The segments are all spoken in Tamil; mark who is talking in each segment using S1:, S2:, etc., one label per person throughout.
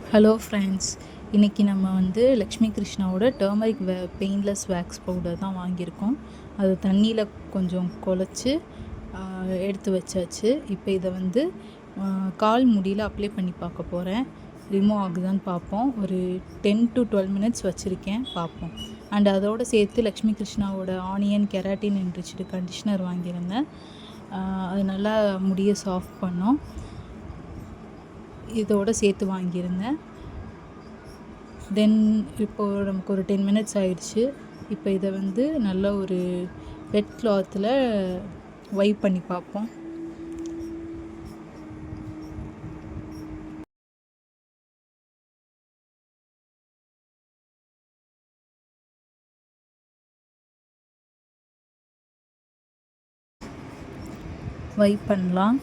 S1: ஹலோ ஃப்ரெண்ட்ஸ், இன்றைக்கி நம்ம வந்து லக்ஷ்மி கிருஷ்ணாவோட டர்மரிக் பெயின்லெஸ் வேக்ஸ் பவுடர் தான் வாங்கியிருக்கோம். அது தண்ணியில் கொஞ்சம் குழச்சி எடுத்து வச்சாச்சு. இப்போ இதை வந்து கால் முடியில் அப்ளை பண்ணி பார்க்க போகிறேன். ரிமூவ் ஆகுதான்னு பார்ப்போம். ஒரு 10 to 12 மினிட்ஸ் வச்சுருக்கேன், பார்ப்போம். அண்ட் அதோடு சேர்த்து லக்ஷ்மி கிருஷ்ணாவோட ஆனியன் கெராட்டின் என்ரிச்டு கண்டிஷ்னர் வாங்கியிருந்தேன். அது நல்லா முடியை சாஃப்ட் பண்ணோம். இதோடு சேர்த்து வாங்கியிருந்தேன். தென் இப்போது நமக்கு ஒரு 10 மினிட்ஸ் ஆயிடுச்சு. இப்போ இதை வந்து நல்ல ஒரு வெட் கிளாத்தில் வைப் பண்ணி பார்ப்போம். வைப் பண்ணலாம்.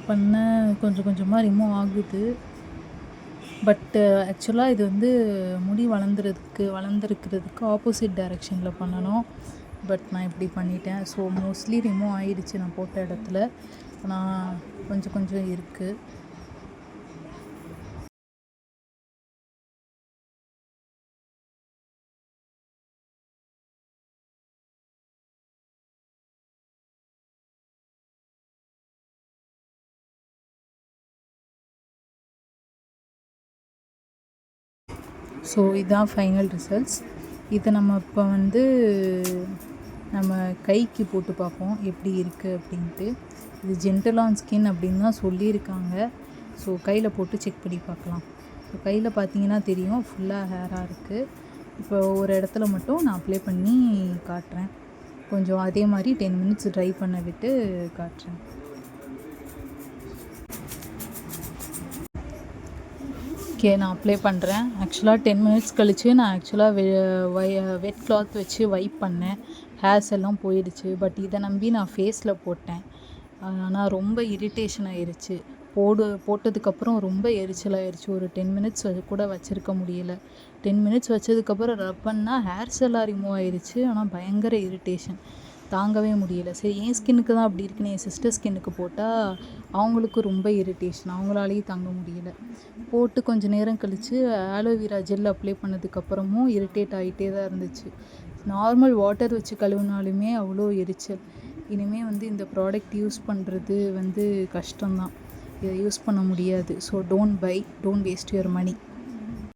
S1: பண்ண கொஞ்சம் கொஞ்சமாக ரிமூவ் ஆகுது. பட் ஆக்சுவலாக இது வந்து முடி வளர்ந்துருக்கிறதுக்கு ஆப்போசிட் டைரெக்ஷனில் பண்ணணும். பட் நான் இப்படி பண்ணிட்டேன். ஸோ மோஸ்ட்லி ரிமூவ் ஆகிடுச்சு நான் போட்ட இடத்துல. ஆனால் கொஞ்சம் கொஞ்சம் இருக்குது. ஸோ இதுதான் ஃபைனல் ரிசல்ட்ஸ். இதை நம்ம இப்போ வந்து நம்ம கைக்கு போட்டு பார்ப்போம் எப்படி இருக்குது அப்படின்ட்டு. இது ஜென்டல் ஆன் ஸ்கின் அப்படின்னு தான் சொல்லியிருக்காங்க. ஸோ கையில் போட்டு செக் பண்ணி பார்க்கலாம். ஸோ கையில் பார்த்தீங்கன்னா தெரியும், ஃபுல்லாக ஹேராக இருக்குது. இப்போ ஒரு இடத்துல மட்டும் நான் அப்ளை பண்ணி காட்டுறேன். கொஞ்சம் அதே மாதிரி 10 மினிட்ஸ் ட்ரை பண்ண விட்டு காட்டுறேன். ஓகே, நான் அப்ளை பண்ணுறேன். ஆக்சுவலாக 10 மினிட்ஸ் கழித்து நான் ஆக்சுவலாக வெட் கிளாத் வச்சு வைப் பண்ணேன். ஹேர்ஸ் எல்லாம் போயிடுச்சு. பட் இதை நம்பி நான் ஃபேஸில் போட்டேன். ஆனால் ரொம்ப இரிட்டேஷன் ஆயிடுச்சு. போட்டதுக்கப்புறம் ரொம்ப எரிச்சலாகிடுச்சு. ஒரு 10 மினிட்ஸ் கூட வச்சுருக்க முடியலை. 10 மினிட்ஸ் வச்சதுக்கப்புறம் ரப் பண்ணால் ஹேர்ஸ் எல்லாம் ரிமூவ் ஆயிடுச்சு. ஆனால் பயங்கர இரிட்டேஷன், தாங்கவே முடியலை. சரி, என் ஸ்கின்னுக்கு தான் அப்படி இருக்குன்னு என் சிஸ்டர் ஸ்கின்னுக்கு போட்டால் அவங்களுக்கு ரொம்ப இரிட்டேஷன், அவங்களாலேயும் தாங்க முடியலை. போட்டு கொஞ்சம் நேரம் கழித்து ஆலோவேரா ஜெல் அப்ளை பண்ணதுக்கப்புறமும் இரிட்டேட் ஆகிட்டே தான் இருந்துச்சு. நார்மல் வாட்டர் வச்சு கழுவினாலுமே அவ்வளோ எரிச்சல். இனிமேல் வந்து இந்த ப்ராடக்ட் யூஸ் பண்ணுறது வந்து கஷ்டம்தான். இதை யூஸ் பண்ண முடியாது. So don't waste your money.